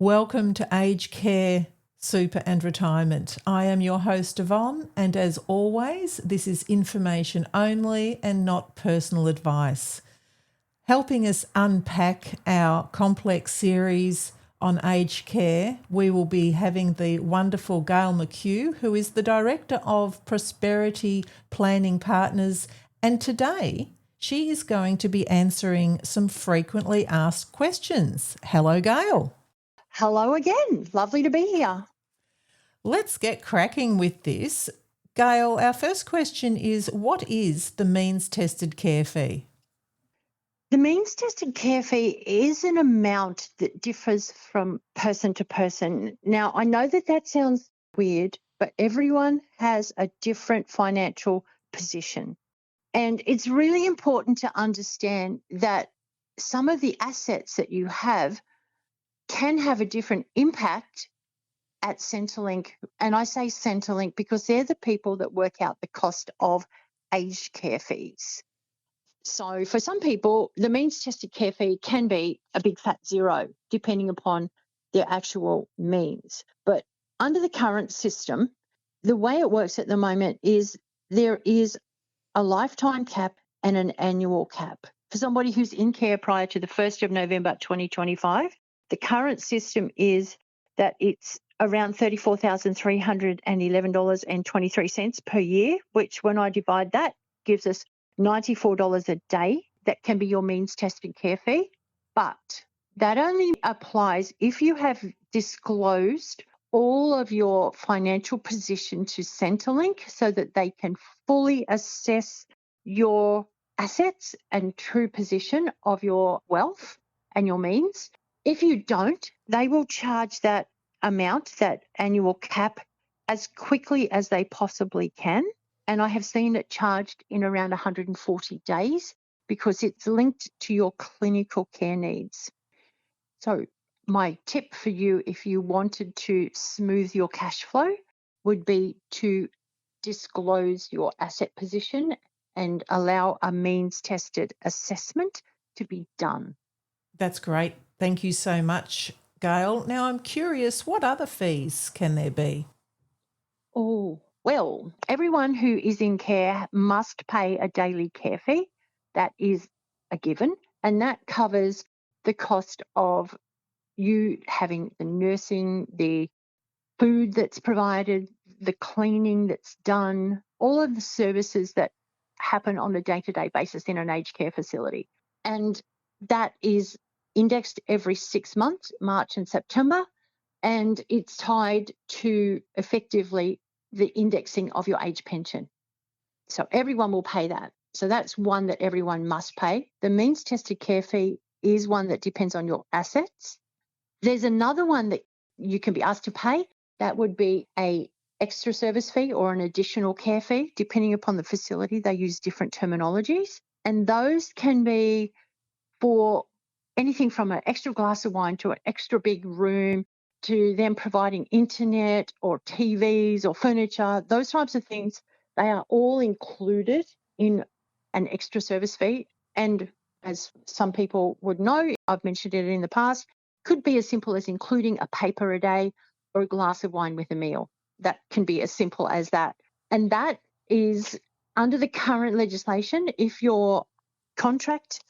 Welcome to Aged Care, Super and Retirement. I am your host Yvonne, and as always, this is information only and not personal advice. Helping us unpack our complex series on aged care, we will be having the wonderful Gayle McKew, who is the Director of Prosperity Planning Partners, and today she is going to be answering some frequently asked questions. Hello, Gayle. Hello again. Lovely to be here. Let's get cracking with this. Gayle, our first question is, what is the means-tested care fee? The means-tested care fee is an amount that differs from person to person. Now, I know that sounds weird, but everyone has a different financial position. And it's really important to understand that some of the assets that you have can have a different impact at Centrelink. And I say Centrelink because they're the people that work out the cost of aged care fees. So for some people, the means tested care fee can be a big fat zero, depending upon their actual means. But under the current system, the way it works at the moment is there is a lifetime cap and an annual cap. For somebody who's in care prior to the 1st of November 2025, the current system is that it's around $34,311.23 per year, which when I divide that gives us $94 a day. That can be your means tested care fee. But that only applies if you have disclosed all of your financial position to Centrelink so that they can fully assess your assets and true position of your wealth and your means. If you don't, they will charge that amount, that annual cap, as quickly as they possibly can. And I have seen it charged in around 140 days because it's linked to your clinical care needs. So my tip for you, if you wanted to smooth your cash flow, would be to disclose your asset position and allow a means-tested assessment to be done. That's great. Thank you so much, Gayle. Now I'm curious, what other fees can there be? Oh, well, everyone who is in care must pay a daily care fee. That is a given, and that covers the cost of you having the nursing, the food that's provided, the cleaning that's done, all of the services that happen on a day-to-day basis in an aged care facility. And that is indexed every 6 months, March and September, and it's tied to effectively the indexing of your age pension. So everyone will pay that. So that's one that everyone must pay. The means tested care fee is one that depends on your assets. There's another one that you can be asked to pay. That would be a extra service fee or an additional care fee. Depending upon the facility, they use different terminologies. And those can be for anything from an extra glass of wine to an extra big room to them providing internet or TVs or furniture, those types of things. They are all included in an extra service fee. And as some people would know, I've mentioned it in the past, could be as simple as including a paper a day or a glass of wine with a meal. That can be as simple as that. And that is under the current legislation. If your contract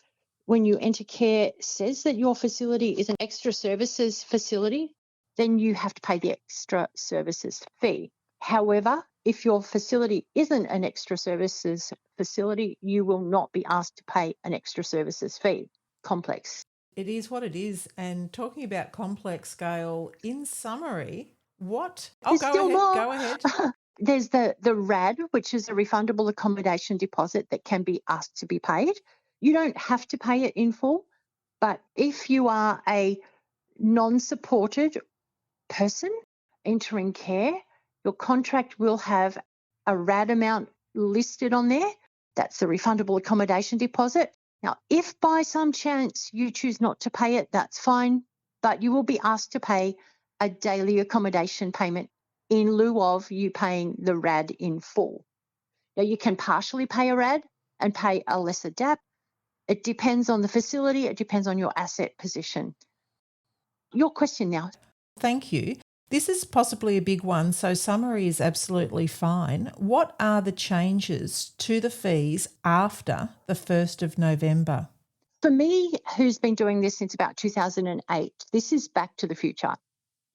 when you enter care says that your facility is an extra services facility, then you have to pay the extra services fee. However, if your facility isn't an extra services facility, you will not be asked to pay an extra services fee. Complex. It is what it is. And talking about complex, Gayle, in summary, what... There's go still ahead, more. go ahead. There's the RAD, which is a refundable accommodation deposit that can be asked to be paid. You don't have to pay it in full, but if you are a non-supported person entering care, your contract will have a RAD amount listed on there. That's the refundable accommodation deposit. Now, if by some chance you choose not to pay it, that's fine, but you will be asked to pay a daily accommodation payment in lieu of you paying the RAD in full. Now, you can partially pay a RAD and pay a lesser DAP. It depends on the facility. It depends on your asset position. Your question now. Thank you. This is possibly a big one, so summary is absolutely fine. What are the changes to the fees after the 1st of November? For me, who's been doing this since about 2008, this is back to the future.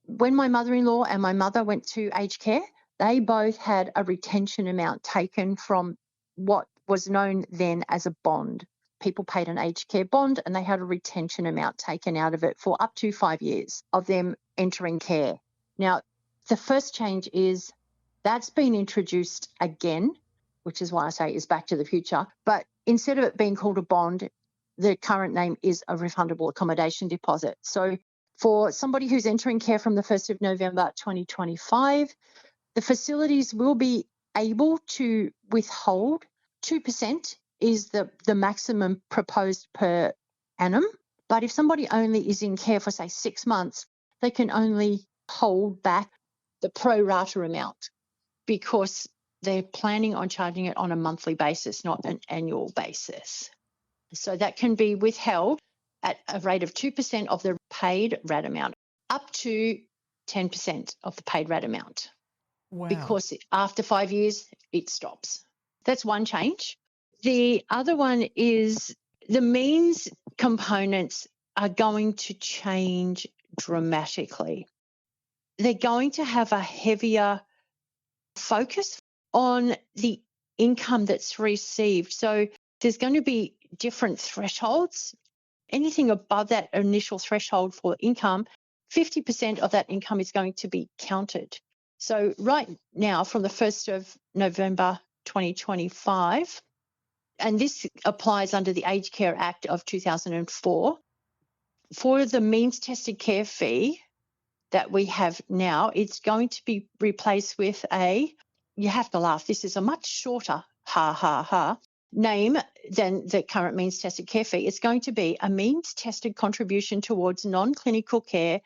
When my mother-in-law and my mother went to aged care, they both had a retention amount taken from what was known then as a bond. People paid an aged care bond and they had a retention amount taken out of it for up to 5 years of them entering care. Now, the first change is that's been introduced again, which is why I say is back to the future. But instead of it being called a bond, the current name is a refundable accommodation deposit. So for somebody who's entering care from the 1st of November 2025, the facilities will be able to withhold 2% is the maximum proposed per annum. But if somebody only is in care for, say, 6 months, they can only hold back the pro rata amount because they're planning on charging it on a monthly basis, not an annual basis. So that can be withheld at a rate of 2% of the paid RAD amount, up to 10% of the paid RAD amount. Wow. Because after 5 years, it stops. That's one change. The other one is the means components are going to change dramatically. They're going to have a heavier focus on the income that's received. So there's going to be different thresholds. Anything above that initial threshold for income, 50% of that income is going to be counted. So right now, from the 1st of November 2025, and this applies under the Aged Care Act of 2004, for the means tested care fee that we have now, it's going to be replaced with you have to laugh, this is a much shorter name than the current means tested care fee. It's going to be a means tested contribution towards non-clinical care,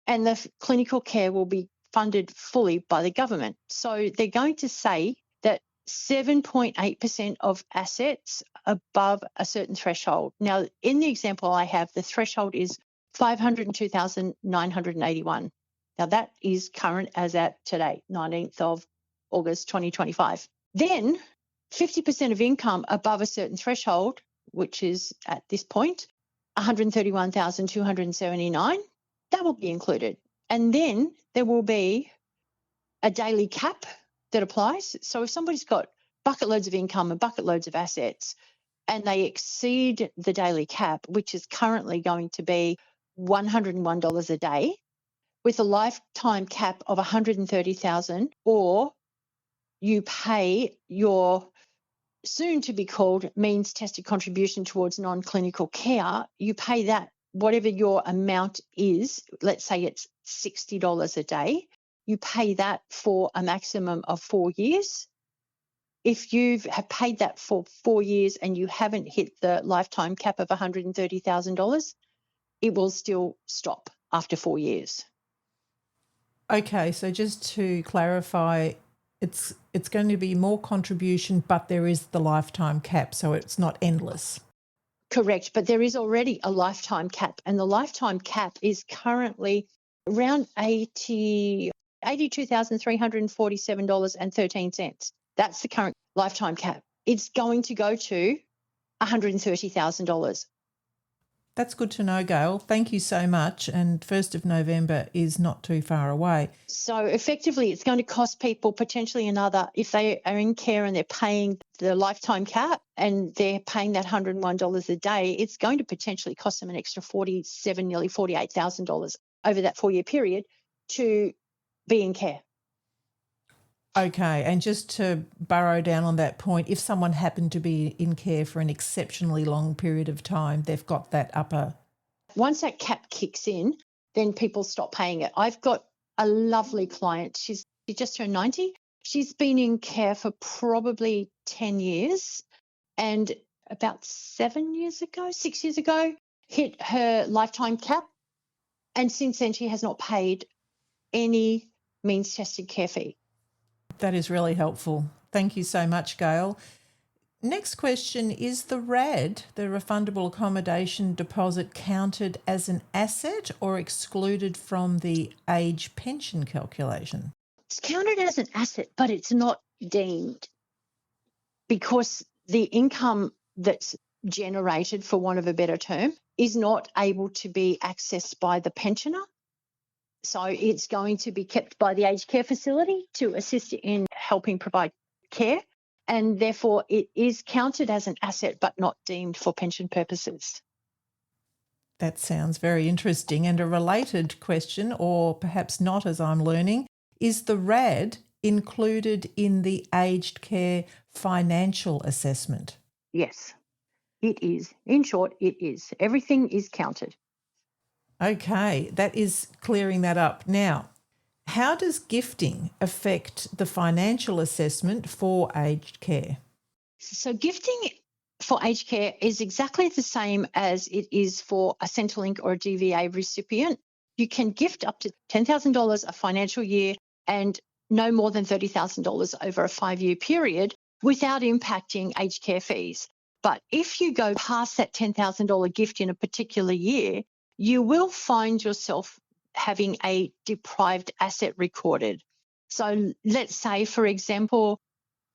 and the clinical care will be funded fully by the government. So they're going to say that 7.8% of assets above a certain threshold. Now, in the example I have, the threshold is 502,981. Now, that is current as at today, 19th of August 2025. Then 50% of income above a certain threshold, which is at this point 131,279, that will be included. And then there will be a daily cap that applies. So if somebody's got bucket loads of income and bucket loads of assets and they exceed the daily cap, which is currently going to be $101 a day, with a lifetime cap of 130,000, or you pay your soon to be called means tested contribution towards non-clinical care, you pay that, whatever your amount is, let's say it's $60 a day, you pay that for a maximum of 4 years. If you have paid that for 4 years and you haven't hit the lifetime cap of $130,000, it will still stop after 4 years. Okay, so just to clarify, it's going to be more contribution, but there is the lifetime cap, so it's not endless. Correct, but there is already a lifetime cap, and the lifetime cap is currently around $82,347.13. That's the current lifetime cap. It's going to go to $130,000. That's good to know, Gayle. Thank you so much. And 1st of November is not too far away. So effectively, it's going to cost people potentially another, if they are in care and they're paying the lifetime cap and they're paying that $101 a day, it's going to potentially cost them an extra $47,000, nearly $48,000 over that 4-year period to be in care. Okay, and just to burrow down on that point, if someone happened to be in care for an exceptionally long period of time, they've got that upper. Once that cap kicks in, then people stop paying it. I've got a lovely client. She just turned 90. She's been in care for probably 10 years, and about 6 years ago, hit her lifetime cap. And since then, she has not paid any means tested care fee. That is really helpful. Thank you so much, Gayle. Next question, is the RAD, the refundable accommodation deposit, counted as an asset or excluded from the age pension calculation? It's counted as an asset, but it's not deemed because the income that's generated, for want of a better term, is not able to be accessed by the pensioner. So it's going to be kept by the aged care facility to assist in helping provide care. And therefore, it is counted as an asset, but not deemed for pension purposes. That sounds very interesting. And a related question, or perhaps not as I'm learning, is the RAD included in the aged care financial assessment? Yes, it is. In short, it is. Everything is counted. Okay, that is clearing that up. Now, how does gifting affect the financial assessment for aged care? So gifting for aged care is exactly the same as it is for a Centrelink or a DVA recipient. You can gift up to $10,000 a financial year and no more than $30,000 over a 5-year period without impacting aged care fees. But if you go past that $10,000 gift in a particular year, you will find yourself having a deprived asset recorded. So let's say, for example,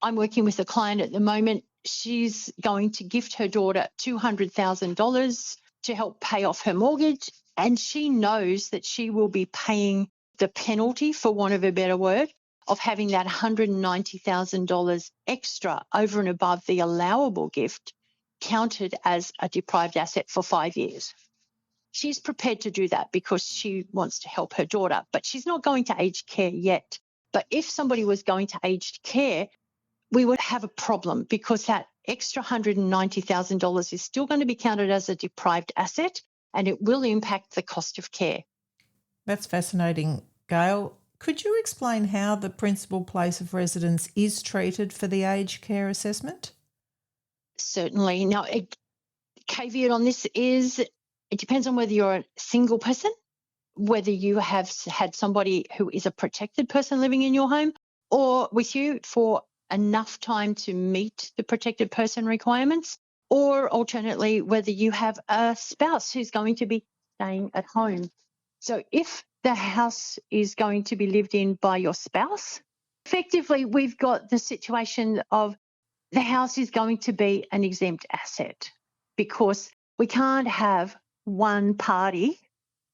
I'm working with a client at the moment. She's going to gift her daughter $200,000 to help pay off her mortgage. And she knows that she will be paying the penalty, for want of a better word, of having that $190,000 extra over and above the allowable gift counted as a deprived asset for 5 years. She's prepared to do that because she wants to help her daughter, but she's not going to aged care yet. But if somebody was going to aged care, we would have a problem because that extra $190,000 is still going to be counted as a deprived asset and it will impact the cost of care. That's fascinating, Gail. Could you explain how the principal place of residence is treated for the aged care assessment? Certainly. Now, a caveat on this is it depends on whether you're a single person, whether you have had somebody who is a protected person living in your home or with you for enough time to meet the protected person requirements, or alternately, whether you have a spouse who's going to be staying at home. So if the house is going to be lived in by your spouse, effectively, we've got the situation of the house is going to be an exempt asset because we can't have one party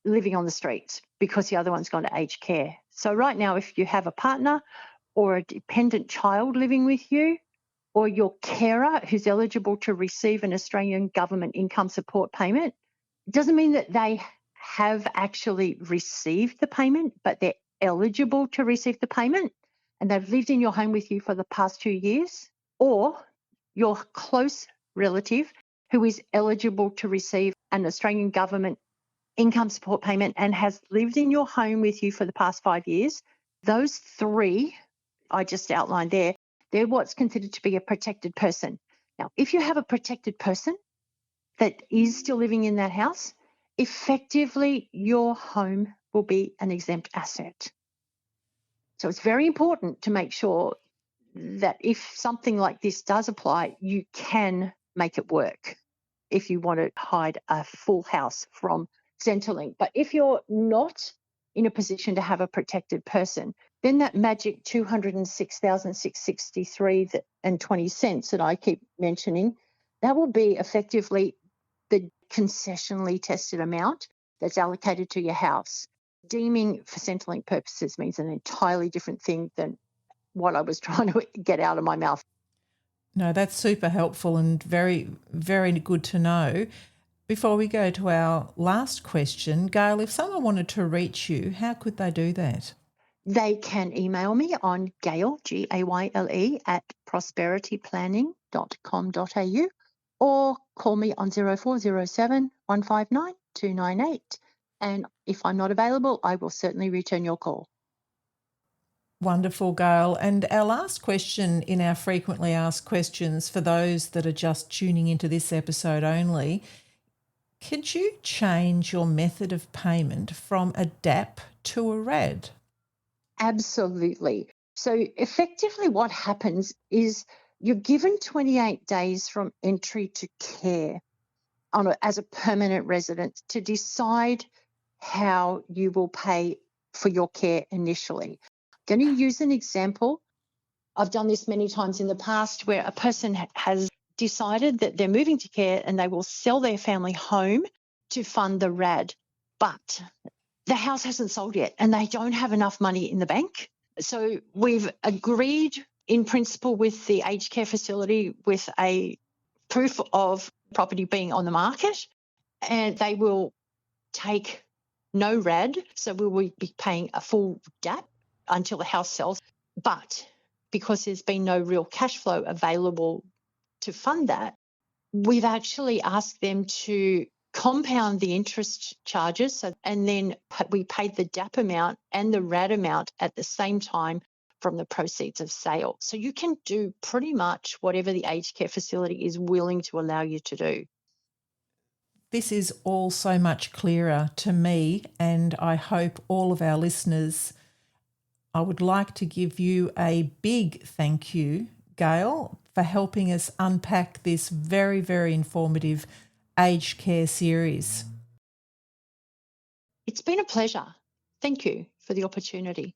living on the streets because the other one's gone to aged care. So right now, if you have a partner or a dependent child living with you, or your carer who's eligible to receive an Australian government income support payment, it doesn't mean that they have actually received the payment, but they're eligible to receive the payment and they've lived in your home with you for the past 2 years, or your close relative who is eligible to receive an Australian government income support payment and has lived in your home with you for the past 5 years. Those three I just outlined there, they're what's considered to be a protected person. Now, if you have a protected person that is still living in that house, effectively your home will be an exempt asset. So it's very important to make sure that if something like this does apply, you can make it work if you want to hide a full house from Centrelink. But if you're not in a position to have a protected person, then that magic $206,663.20 that I keep mentioning, that will be effectively the concessionally tested amount that's allocated to your house. Deeming for Centrelink purposes means an entirely different thing than what I was trying to get out of my mouth. No, that's super helpful and very, very good to know. Before we go to our last question, Gail, if someone wanted to reach you, how could they do that? They can email me on Gayle, Gayle, at prosperityplanning.com.au or call me on 0407 159 298. And if I'm not available, I will certainly return your call. Wonderful, Gail. And our last question in our frequently asked questions for those that are just tuning into this episode only, could you change your method of payment from a DAP to a RAD? Absolutely. So effectively what happens is you're given 28 days from entry to care as a permanent resident to decide how you will pay for your care initially. I'm going to use an example. I've done this many times in the past where a person has decided that they're moving to care and they will sell their family home to fund the RAD, but the house hasn't sold yet and they don't have enough money in the bank. So we've agreed in principle with the aged care facility with a proof of property being on the market, and they will take no RAD. So we will be paying a full DAP until the house sells. But because there's been no real cash flow available to fund that, we've actually asked them to compound the interest charges. And then we paid the DAP amount and the RAD amount at the same time from the proceeds of sale. So you can do pretty much whatever the aged care facility is willing to allow you to do. This is all so much clearer to me, and I hope all of our listeners. I would like to give you a big thank you, Gayle, for helping us unpack this very, very informative aged care series. It's been a pleasure. Thank you for the opportunity.